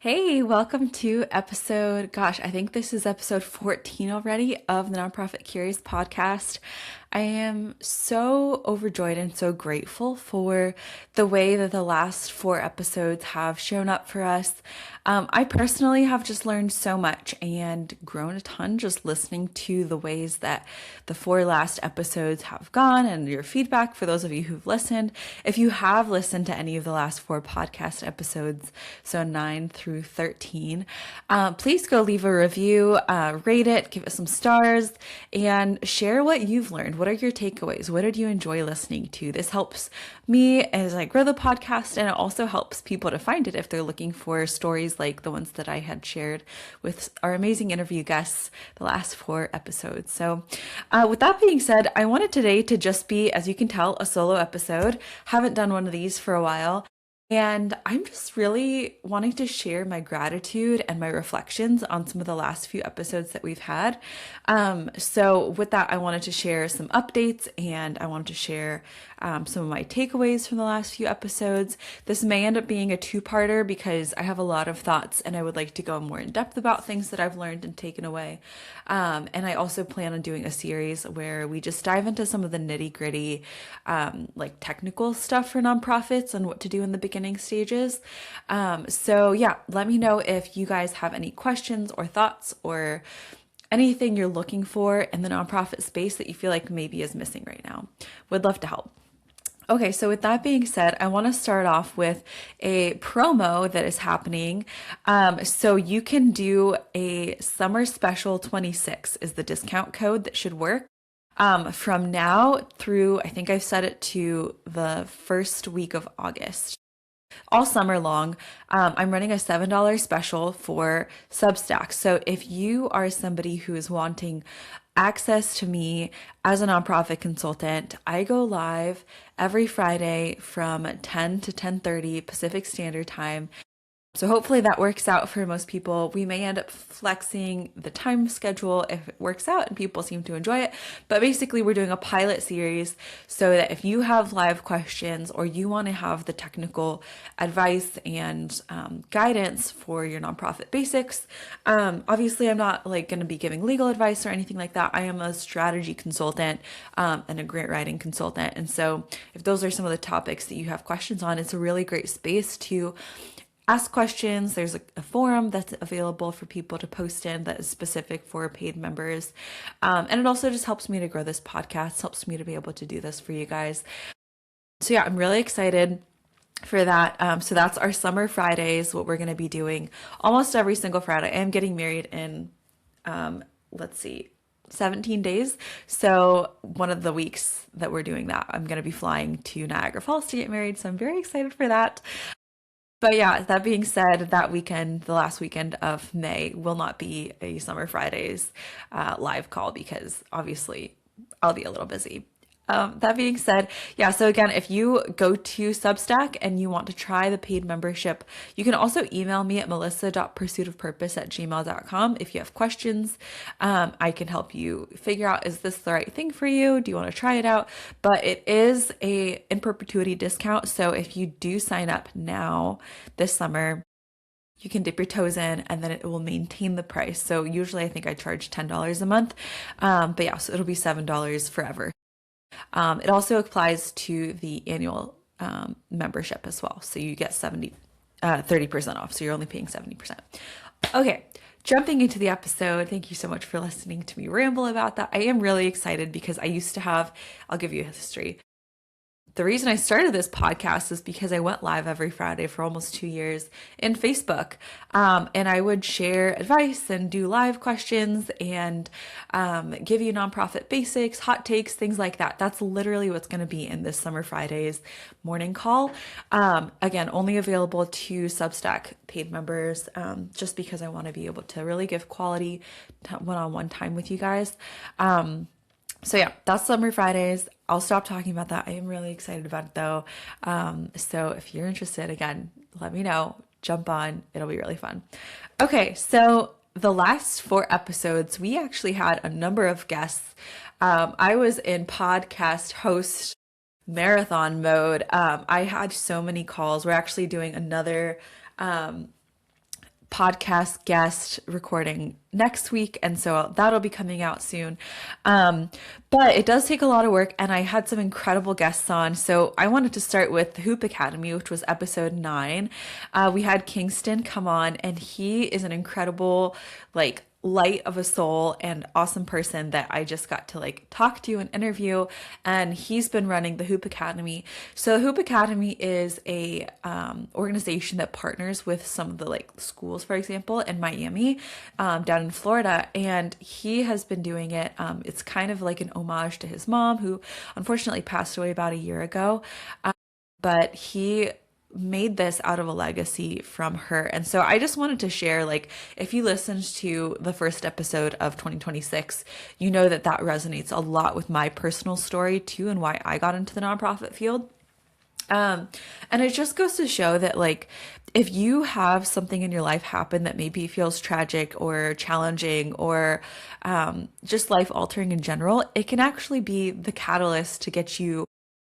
Hey, welcome to I think this is episode 14 already of the Nonprofit Curious podcast. I am so overjoyed and so grateful for the way that the last four episodes have shown up for us. I personally have just learned so much and grown a ton just listening to the ways that the four last episodes have gone and your feedback for those of you who've listened. If you have listened to any of the last four podcast episodes, so 9 through 13, please go leave a review, rate it, give it some stars, and share what you've learned. What are your takeaways? What did you enjoy listening to? This helps me as I grow the podcast, and it also helps people to find it if they're looking for stories like the ones that I had shared with our amazing interview guests the last four episodes. So with that being said, I wanted today to just be, as you can tell, a solo episode. Haven't done one of these for a while. And I'm just really wanting to share my gratitude and my reflections on some of the last few episodes that we've had. So with that, I wanted to share some updates and I wanted to share some of my takeaways from the last few episodes. This may end up being a two-parter because I have a lot of thoughts and I would like to go more in depth about things that I've learned and taken away. And I also plan on doing a series where we just dive into some of the nitty-gritty, like technical stuff for nonprofits and what to do in the beginning stages. So yeah, let me know if you guys have any questions or thoughts or anything you're looking for in the nonprofit space that you feel like maybe is missing right now. Would love to help. Okay, so with that being said, I want to start off with a promo that is happening. So you can do a summer special 26 is the discount code that should work. From now through, I think I've set it to the first week of August. All summer long, I'm running a $7 special for Substack. So if you are somebody who is wanting access to me as a nonprofit consultant, I go live every Friday from 10 to 10:30 Pacific Standard Time. So hopefully that works out for most people. We may end up flexing the time schedule if it works out and people seem to enjoy it. But basically we're doing a pilot series so that if you have live questions or you want to have the technical advice and guidance for your nonprofit basics, obviously I'm not like going to be giving legal advice or anything like that. I am a strategy consultant and a grant writing consultant. And so if those are some of the topics that you have questions on, it's a really great space to ask questions. There's a forum that's available for people to post in that is specific for paid members. And it also just helps me to grow this podcast, helps me to be able to do this for you guys. So yeah, I'm really excited for that. So that's our summer Fridays, what we're going to be doing almost every single Friday. I am getting married in, 17 days. So one of the weeks that we're doing that, I'm going to be flying to Niagara Falls to get married. So I'm very excited for that. But yeah, that being said, that weekend, the last weekend of May, will not be a Summer Fridays live call because obviously I'll be a little busy. That being said, yeah, so again, if you go to Substack and you want to try the paid membership, you can also email me at melissa.pursuitofpurpose@gmail.com if you have questions. I can help you figure out, is this the right thing for you? Do you want to try it out? But it is a in perpetuity discount. So if you do sign up now this summer, you can dip your toes in and then it will maintain the price. So usually I think I charge $10 a month. But yeah, so it'll be $7 forever. It also applies to the annual membership as well. So you get 30% off. So you're only paying 70%. Okay, jumping into the episode. Thank you so much for listening to me ramble about that. I am really excited because I used to have, I'll give you a history. The reason I started this podcast is because I went live every Friday for almost 2 years in Facebook. And I would share advice and do live questions and give you nonprofit basics, hot takes, things like that. That's literally what's going to be in this Summer Fridays morning call. Again, only available to Substack paid members, just because I want to be able to really give quality one-on-one time with you guys. So yeah, that's Summer Fridays. I'll stop talking about that. I am really excited about it though. So if you're interested, again, let me know. Jump on. It'll be really fun. Okay, so the last four episodes, we actually had a number of guests. I was in podcast host marathon mode. I had so many calls. We're actually doing another podcast guest recording next week, and so that'll be coming out soon. But it does take a lot of work, and I had some incredible guests on. So I wanted to start with the Hoop Academy, which was episode 9. We had Kingston come on, and he is an incredible, like, light of a soul and awesome person that I just got to like talk to and interview. And he's been running the Hoop Academy. So the Hoop Academy is a organization that partners with some of the like schools, for example, in Miami, down in Florida. And he has been doing it. It's kind of like an homage to his mom, who unfortunately passed away about a year ago. But he made this out of a legacy from her. And so I just wanted to share, like, if you listened to the first episode of 2026, you know that that resonates a lot with my personal story too, and why I got into the nonprofit field. And it just goes to show that, like, if you have something in your life happen that maybe feels tragic or challenging or just life altering in general, it can actually be the catalyst to get you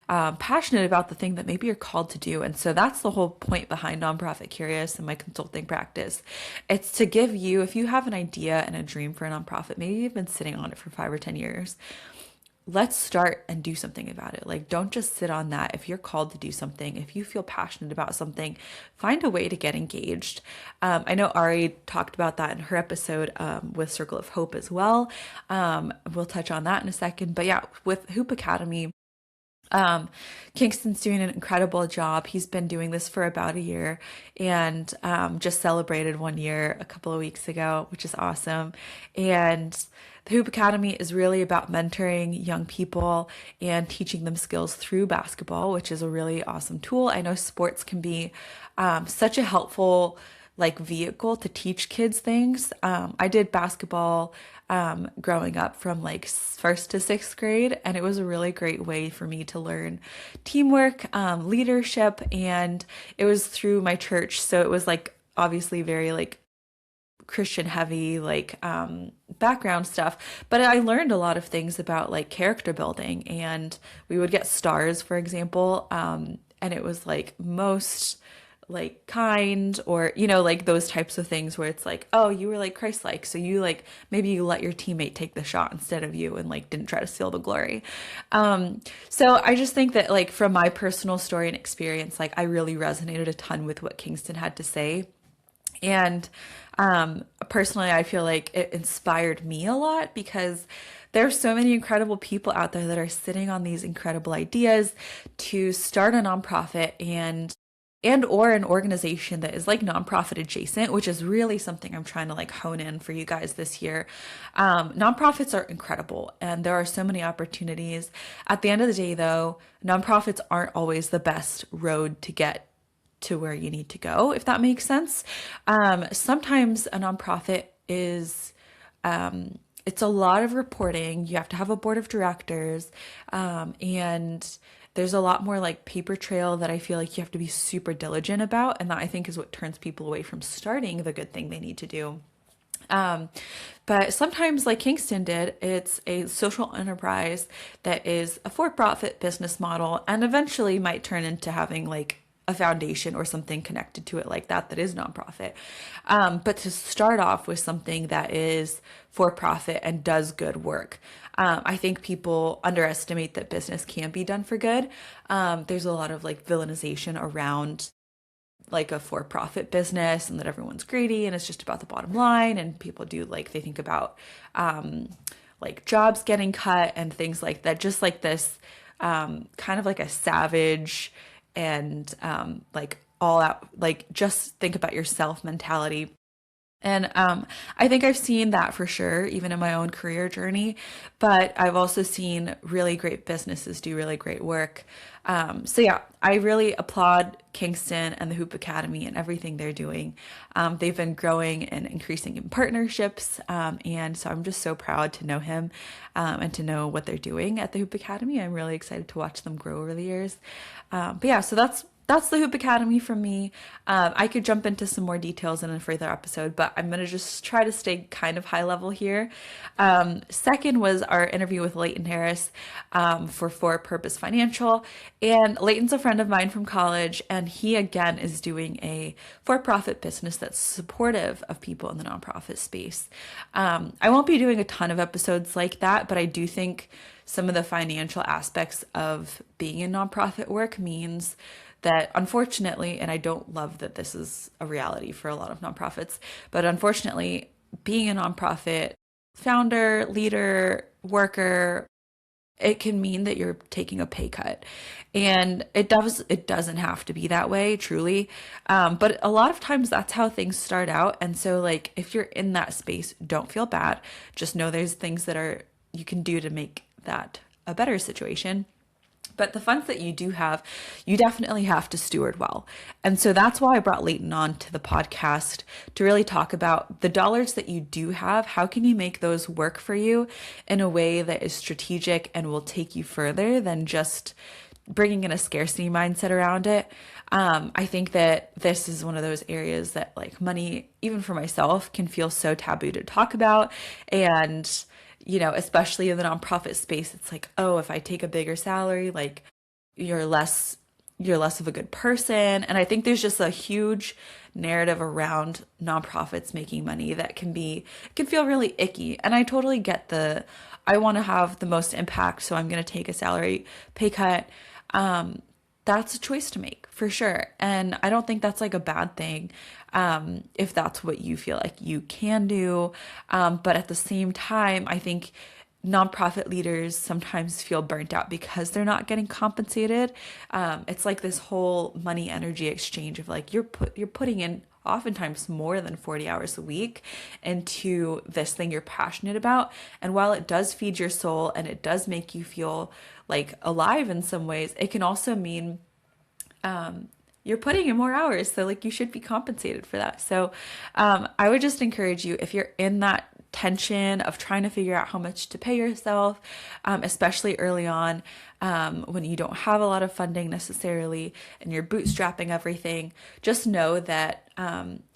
passionate about the thing that maybe you're called to do. And so that's the whole point behind Nonprofit Curious and my consulting practice. It's to give you, if you have an idea and a dream for a nonprofit, maybe you've been sitting on it for 5 or 10 years, let's start and do something about it. Like, don't just sit on that. If you're called to do something, if you feel passionate about something, find a way to get engaged. I know Ari talked about that in her episode with Circle of Hope as well. We'll touch on that in a second. But yeah, with Hoop Academy, Kingston's doing an incredible job. He's been doing this for about a year, and just celebrated 1 year a couple of weeks ago, which is awesome. And the Hoop Academy is really about mentoring young people and teaching them skills through basketball, which is a really awesome tool. I know sports can be such a helpful like vehicle to teach kids things. I did basketball growing up from like first to sixth grade, and it was a really great way for me to learn teamwork, leadership, and it was through my church. So it was like obviously very like Christian heavy, like background stuff, but I learned a lot of things about like character building, and we would get stars, for example, and it was like most like kind, or you know, like those types of things where it's like, oh, you were like Christ-like, so you like maybe you let your teammate take the shot instead of you and like didn't try to steal the glory. So I just think that like from my personal story and experience, like I really resonated a ton with what Kingston had to say. And personally, I feel like it inspired me a lot, because there's so many incredible people out there that are sitting on these incredible ideas to start a nonprofit and or an organization that is like nonprofit adjacent, which is really something I'm trying to like hone in for you guys this year. Nonprofits are incredible, and there are so many opportunities. At the end of the day, though, nonprofits aren't always the best road to get to where you need to go, if that makes sense. Sometimes a nonprofit is it's a lot of reporting. You have to have a board of directors, and there's a lot more like paper trail that I feel like you have to be super diligent about, and that I think is what turns people away from starting the good thing they need to do. But sometimes, like Kingston did, it's a social enterprise that is a for-profit business model, and eventually might turn into having like a foundation or something connected to it like that is nonprofit. But to start off with something that is for profit and does good work. I think people underestimate that business can be done for good. There's a lot of like villainization around like a for-profit business, and that everyone's greedy and it's just about the bottom line, and people do like, they think about like jobs getting cut and things like that, just like this kind of like a savage and like all out, like just think about yourself mentality. And I think I've seen that for sure, even in my own career journey, but I've also seen really great businesses do really great work. So yeah, I really applaud Kingston and the Hoop Academy and everything they're doing. They've been growing and increasing in partnerships, and so I'm just so proud to know him and to know what they're doing at the Hoop Academy. I'm really excited to watch them grow over the years. But yeah, so that's that's the Hoop Academy from me. I could jump into some more details in a further episode, but I'm going to just try to stay kind of high level here. Second was our interview with Leighton Harris for Purpose Financial. And Leighton's a friend of mine from college, and he again is doing a for profit business that's supportive of people in the nonprofit space. I won't be doing a ton of episodes like that, but I do think some of the financial aspects of being in nonprofit work means that unfortunately, and I don't love that this is a reality for a lot of nonprofits, but unfortunately, being a nonprofit founder, leader, worker, it can mean that you're taking a pay cut. And it doesn't have to be that way, truly. But a lot of times that's how things start out. And so like if you're in that space, don't feel bad. Just know there's things that are you can do to make that a better situation. But the funds that you do have, you definitely have to steward well. And so that's why I brought Leighton on to the podcast to really talk about the dollars that you do have. How can you make those work for you in a way that is strategic and will take you further than just bringing in a scarcity mindset around it? I think that this is one of those areas that like money, even for myself, can feel so taboo to talk about. And especially in the nonprofit space, it's like, oh, if I take a bigger salary, like you're less of a good person. And I think there's just a huge narrative around nonprofits making money that can feel really icky. And I totally get I want to have the most impact, so I'm going to take a salary pay cut. That's a choice to make for sure. And I don't think that's like a bad thing if that's what you feel like you can do. But at the same time, I think nonprofit leaders sometimes feel burnt out because they're not getting compensated. It's like this whole money energy exchange of like you're putting in oftentimes more than 40 hours a week into this thing you're passionate about. And while it does feed your soul and it does make you feel like alive in some ways, it can also mean you're putting in more hours. So like you should be compensated for that. So I would just encourage you, if you're in that tension of trying to figure out how much to pay yourself, especially early on, when you don't have a lot of funding necessarily and you're bootstrapping everything, just know that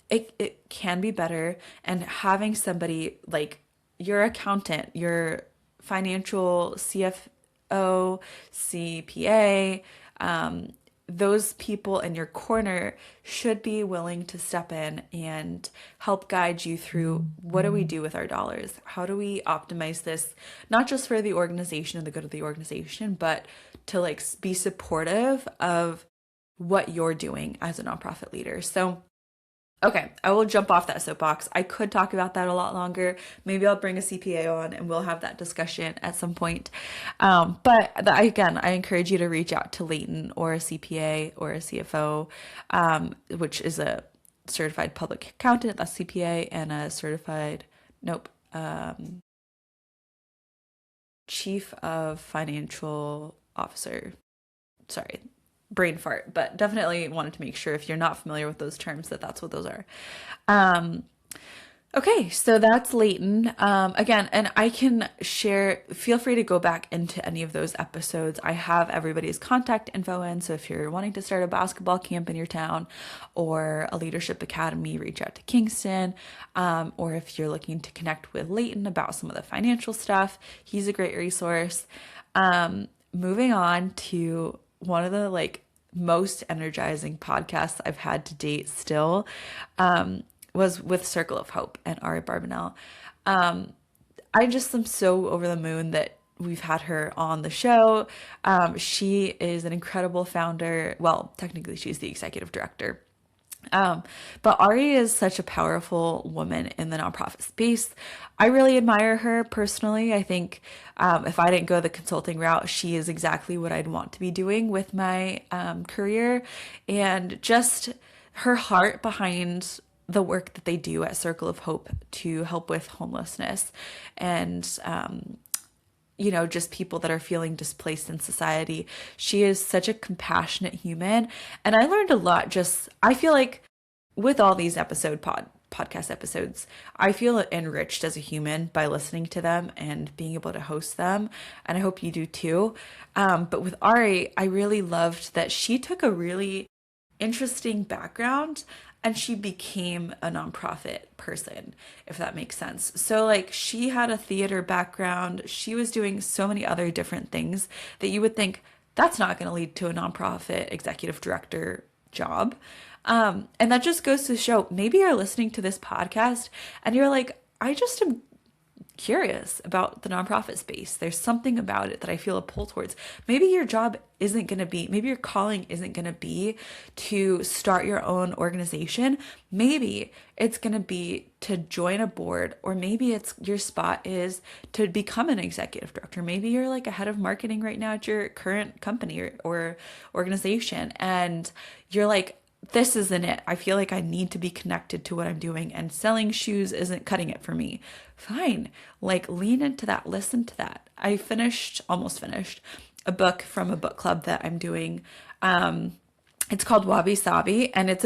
it can be better. And having somebody like your accountant, your financial CFO, CPA, those people in your corner should be willing to step in and help guide you through what do we do with our dollars? How do we optimize this, not just for the organization and the good of the organization, but to like be supportive of what you're doing as a nonprofit leader. So okay, I will jump off that soapbox. I could talk about that a lot longer. Maybe I'll bring a CPA on and we'll have that discussion at some point. Again, I encourage you to reach out to Leighton or a CPA or a CFO, which is a certified public accountant, that's CPA, and a chief of financial officer. Sorry, brain fart, but definitely wanted to make sure if you're not familiar with those terms that that's what those are. Okay, so that's Leighton. Again, and I can feel free to go back into any of those episodes. I have everybody's contact info in, so if you're wanting to start a basketball camp in your town or a leadership academy, reach out to Kingston. Or if you're looking to connect with Leighton about some of the financial stuff, he's a great resource. Moving on to one of the like most energizing podcasts I've had to date still was with Circle of Hope and Ari Barbanel. I just am so over the moon that we've had her on the show. She is an incredible founder. Well, technically she's the executive director. But Ari is such a powerful woman in the nonprofit space. I really admire her personally. I think if I didn't go the consulting route, she is exactly what I'd want to be doing with my career. And just her heart behind the work that they do at Circle of Hope to help with homelessness and just people that are feeling displaced in society. She is such a compassionate human. And I learned a lot I feel like with all these podcast episodes, I feel enriched as a human by listening to them and being able to host them. And I hope you do too. But with Ari, I really loved that she took a really interesting background, and she became a nonprofit person, if that makes sense. So, like, she had a theater background, she was doing so many other different things that you would think that's not going to lead to a nonprofit executive director job. And that just goes to show maybe you're listening to this podcast and you're like, I just am curious about the nonprofit space. There's something about it that I feel a pull towards. Maybe your job isn't going to be, maybe your calling isn't going to be to start your own organization. Maybe it's going to be to join a board, or maybe it's your spot is to become an executive director. Maybe you're like a head of marketing right now at your current company or organization, and you're like, this isn't it. I feel like I need to be connected to what I'm doing, and selling shoes isn't cutting it for me. Fine. Like, lean into that, listen to that. I almost finished a book from a book club that I'm doing. It's called Wabi Sabi, and it's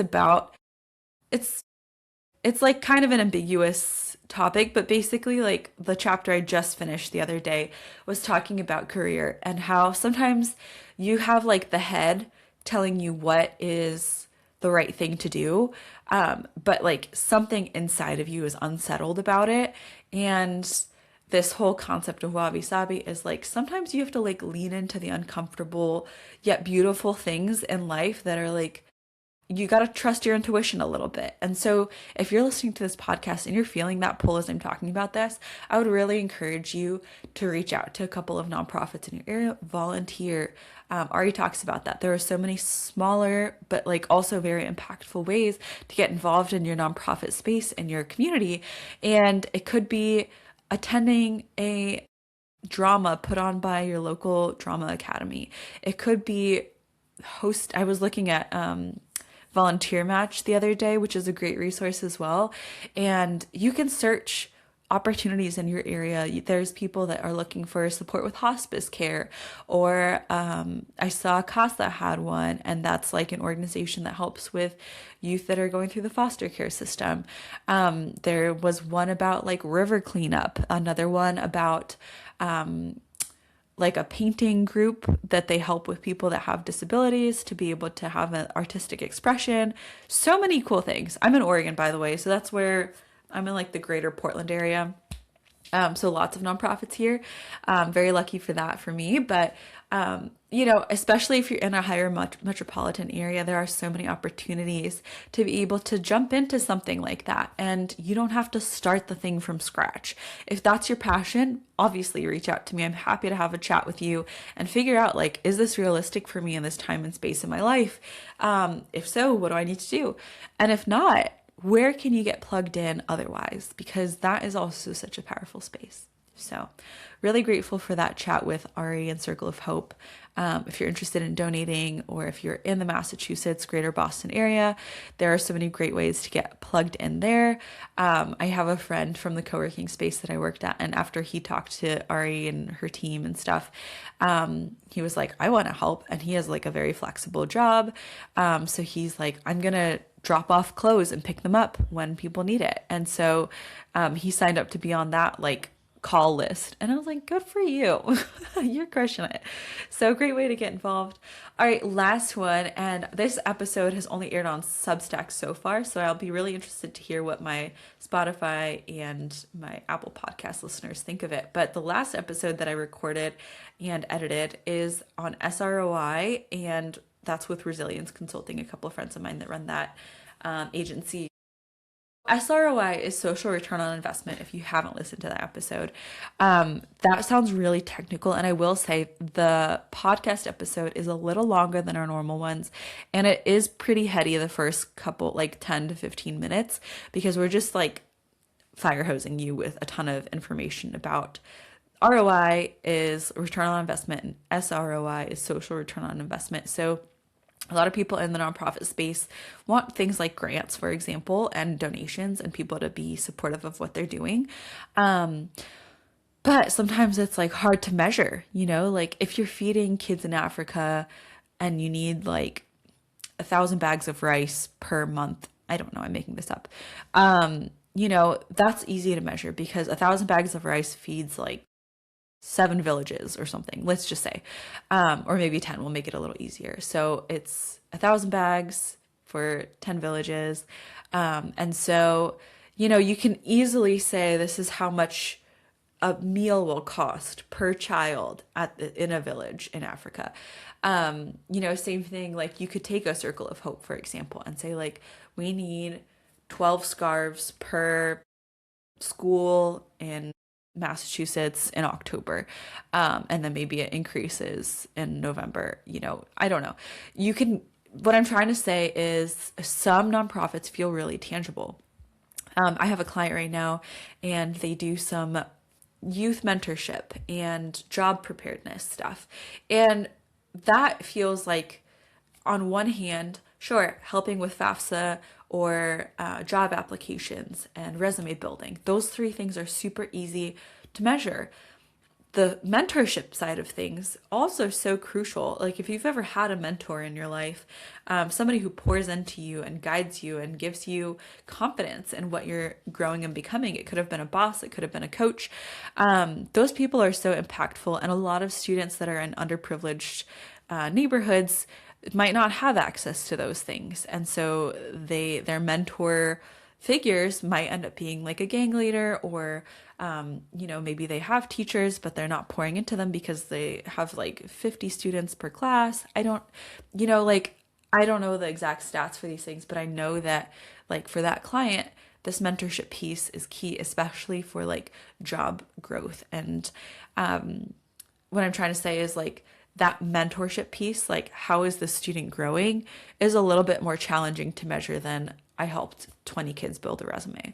like kind of an ambiguous topic, but basically, like, the chapter I just finished the other day was talking about career and how sometimes you have like the head telling you what is the right thing to do. But like something inside of you is unsettled about it. And this whole concept of wabi sabi is like sometimes you have to like lean into the uncomfortable yet beautiful things in life that are like, you got to trust your intuition a little bit. And so if you're listening to this podcast and you're feeling that pull as I'm talking about this, I would really encourage you to reach out to a couple of nonprofits in your area, volunteer. Ari talks about that. There are so many smaller, but like also very impactful ways to get involved in your nonprofit space in your community. And it could be attending a drama put on by your local drama academy. It could be I was looking at, Volunteer Match the other day, which is a great resource as well. And you can search opportunities in your area. There's people that are looking for support with hospice care, or I saw CASA had one, and that's like an organization that helps with youth that are going through the foster care system. There was one about like river cleanup, another one about like a painting group that they help with people that have disabilities to be able to have an artistic expression. So many cool things. I'm in Oregon, by the way, so that's where I'm in, like the greater Portland area. So lots of nonprofits here. Very lucky for that for me. But, especially if you're in a higher metropolitan area, there are so many opportunities to be able to jump into something like that. And you don't have to start the thing from scratch. If that's your passion, obviously reach out to me. I'm happy to have a chat with you and figure out, like, is this realistic for me in this time and space in my life? If so, what do I need to do? And if not, where can you get plugged in otherwise? Because that is also such a powerful space. So really grateful for that chat with Ari and Circle of Hope. If you're interested in donating, or if you're in the Massachusetts, greater Boston area, there are so many great ways to get plugged in there. I have a friend from the co-working space that I worked at, and after he talked to Ari and her team and stuff, he was like, I want to help. And he has like a very flexible job. So he's like, I'm going to drop off clothes and pick them up when people need it. And so he signed up to be on that like call list. And I was like, good for you. You're crushing it. So great way to get involved. All right, last one. And this episode has only aired on Substack so far. So I'll be really interested to hear what my Spotify and my Apple Podcast listeners think of it. But the last episode that I recorded and edited is on SROI, and that's with Resilience Consulting, a couple of friends of mine that run that agency. SROI is social return on investment. If you haven't listened to that episode, that sounds really technical. And I will say the podcast episode is a little longer than our normal ones. And it is pretty heady the first couple, like 10 to 15 minutes, because we're just like fire hosing you with a ton of information about ROI is return on investment, and SROI is social return on investment. So a lot of people in the nonprofit space want things like grants, for example, and donations, and people to be supportive of what they're doing. But sometimes it's like hard to measure, like if you're feeding kids in Africa and you need like 1,000 bags of rice per month. I don't know, I'm making this up. That's easy to measure because 1,000 bags of rice feeds like 7 villages or something, let's just say, or maybe 10 will make it a little easier. So it's 1,000 bags for 10 villages. And so, you can easily say this is how much a meal will cost per child in a village in Africa. Same thing, like you could take a Circle of Hope, for example, and say like, we need 12 scarves per school in Massachusetts in October. And then maybe it increases in November. I don't know. What I'm trying to say is some nonprofits feel really tangible. I have a client right now and they do some youth mentorship and job preparedness stuff. And that feels like, on one hand, sure, helping with FAFSA or job applications and resume building. Those three things are super easy to measure. The mentorship side of things also so crucial. Like if you've ever had a mentor in your life, somebody who pours into you and guides you and gives you confidence in what you're growing and becoming. It could have been a boss, it could have been a coach. Those people are so impactful, and a lot of students that are in underprivileged neighborhoods might not have access to those things, and so their mentor figures might end up being like a gang leader, or maybe they have teachers but they're not pouring into them because they have like 50 students per class. I don't know the exact stats for these things, but I know that like for that client, this mentorship piece is key, especially for like job growth. And what I'm trying to say is like that mentorship piece, like how is the student growing, is a little bit more challenging to measure than I helped 20 kids build a resume.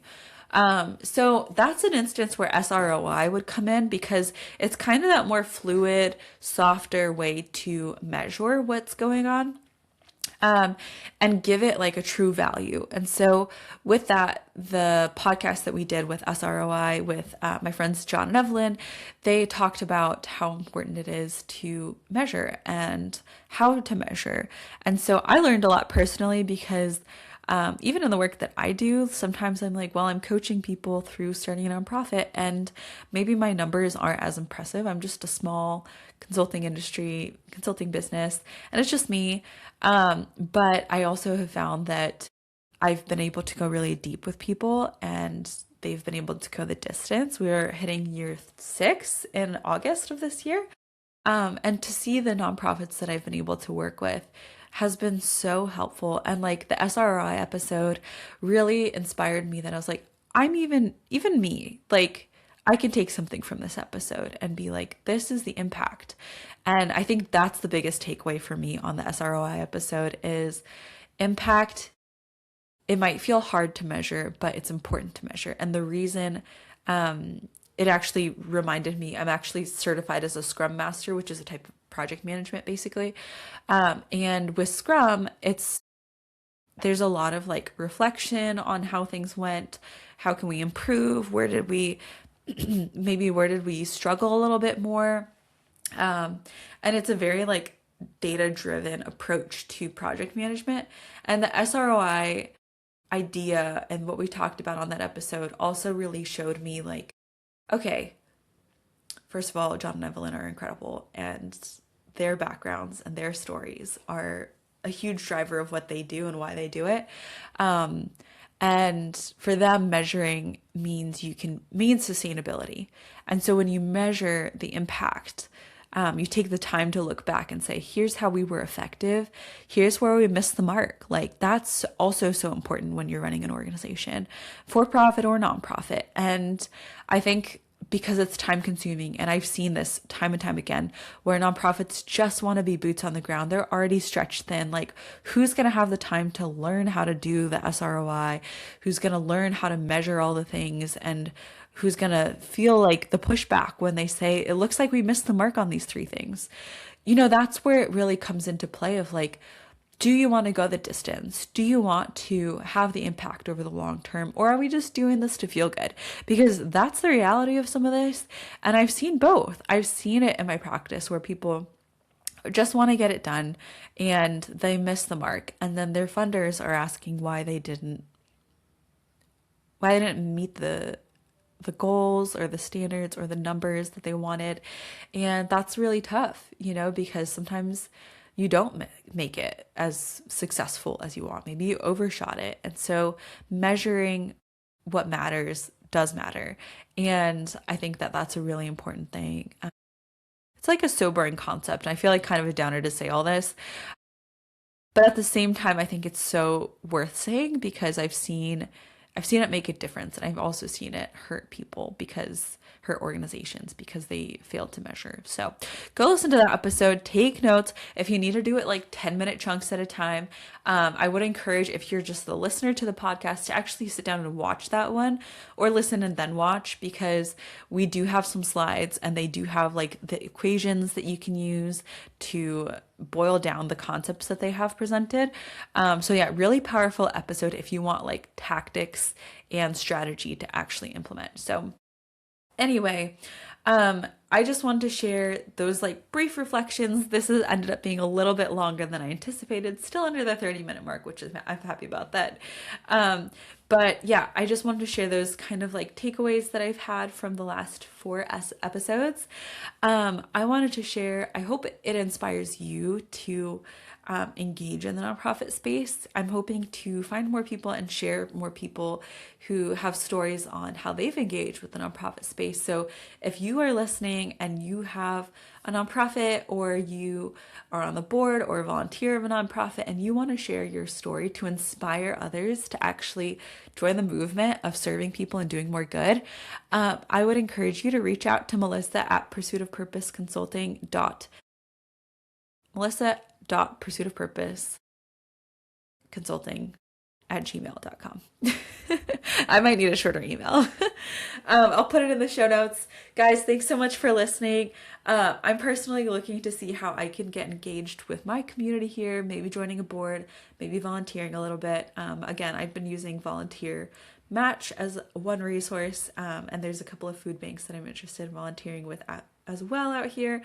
So that's an instance where SROI would come in, because it's kind of that more fluid, softer way to measure what's going on. And give it like a true value. And so with that, the podcast that we did with SROI with my friends John and Evelyn, they talked about how important it is to measure and how to measure. And so I learned a lot personally, because even in the work that I do, sometimes I'm like, well, I'm coaching people through starting a nonprofit and maybe my numbers aren't as impressive. I'm just a small consulting business, and it's just me. But I also have found that I've been able to go really deep with people and they've been able to go the distance. We're hitting year 6 in August of this year. And to see the nonprofits that I've been able to work with has been so helpful. And like the SRI episode really inspired me, that I was like, I'm even me, like I can take something from this episode and be like, this is the impact. And I think that's the biggest takeaway for me on the SROI episode is impact. It might feel hard to measure, but it's important to measure. And the reason it actually reminded me, I'm actually certified as a Scrum Master, which is a type of project management basically. And with Scrum, there's a lot of like reflection on how things went. How can we improve? Where did we struggle a little bit more? And it's a very like data-driven approach to project management. And the SROI idea and what we talked about on that episode also really showed me like, okay, first of all, John and Evelyn are incredible, and their backgrounds and their stories are a huge driver of what they do and why they do it. And for them, measuring means sustainability. And so when you measure the impact, you take the time to look back and say, here's how we were effective. Here's where we missed the mark. Like that's also so important when you're running an organization, for profit or nonprofit. And I think because it's time consuming, and I've seen this time and time again, where nonprofits just want to be boots on the ground. They're already stretched thin. Like who's going to have the time to learn how to do the SROI? Who's going to learn how to measure all the things? And who's going to feel like the pushback when they say, it looks like we missed the mark on these 3 things. That's where it really comes into play of like, do you want to go the distance? Do you want to have the impact over the long term? Or are we just doing this to feel good? Because that's the reality of some of this. And I've seen both. I've seen it in my practice where people just want to get it done and they miss the mark. And then their funders are asking why they didn't meet the goals or the standards or the numbers that they wanted. And that's really tough, because sometimes you don't make it as successful as you want. Maybe you overshot it. And so measuring what matters does matter. And I think that that's a really important thing. It's like a sobering concept. I feel like kind of a downer to say all this, but at the same time, I think it's so worth saying because I've seen it make a difference, and I've also seen it hurt people because hurt organizations because they failed to measure. So go listen to that episode, take notes. If you need to do it like 10-minute chunks at a time, I would encourage, if you're just the listener to the podcast, to actually sit down and watch that one, or listen and then watch, because we do have some slides and they do have like the equations that you can use to boil down the concepts that they have presented. So yeah, really powerful episode if you want like tactics and strategy to actually implement. So anyway, I just wanted to share those like brief reflections. This has ended up being a little bit longer than I anticipated, still under the 30-minute mark, which is, I'm happy about that. But yeah, I just wanted to share those kind of like takeaways that I've had from the last 4 episodes. I wanted to share, I hope it inspires you to engage in the nonprofit space. I'm hoping to find more people and share more people who have stories on how they've engaged with the nonprofit space. So if you are listening and you have a nonprofit, or you are on the board or volunteer of a nonprofit, and you want to share your story to inspire others to actually join the movement of serving people and doing more good, I would encourage you to reach out to Melissa at melissa.pursuitofpurposeconsulting@gmail.com. I might need a shorter email. I'll put it in the show notes. Guys, thanks so much for listening. I'm personally looking to see how I can get engaged with my community here, maybe joining a board, maybe volunteering a little bit. Again, I've been using Volunteer Match as one resource, and there's a couple of food banks that I'm interested in volunteering with as well out here.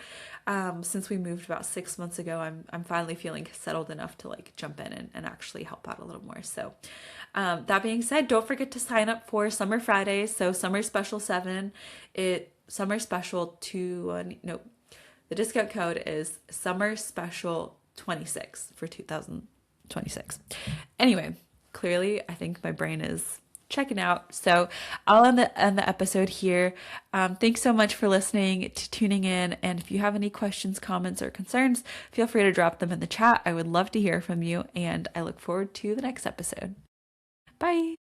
Since we moved about 6 months ago, I'm finally feeling settled enough to like jump in and actually help out a little more. So that being said, don't forget to sign up for Summer Fridays. So Summer Special 7, Summer Special 2, no, the discount code is Summer Special 26 for 2026. Anyway, clearly I think my brain is checking out. So I'll end the episode here. Thanks so much for listening, to tuning in. And if you have any questions, comments, or concerns, feel free to drop them in the chat. I would love to hear from you, and I look forward to the next episode. Bye.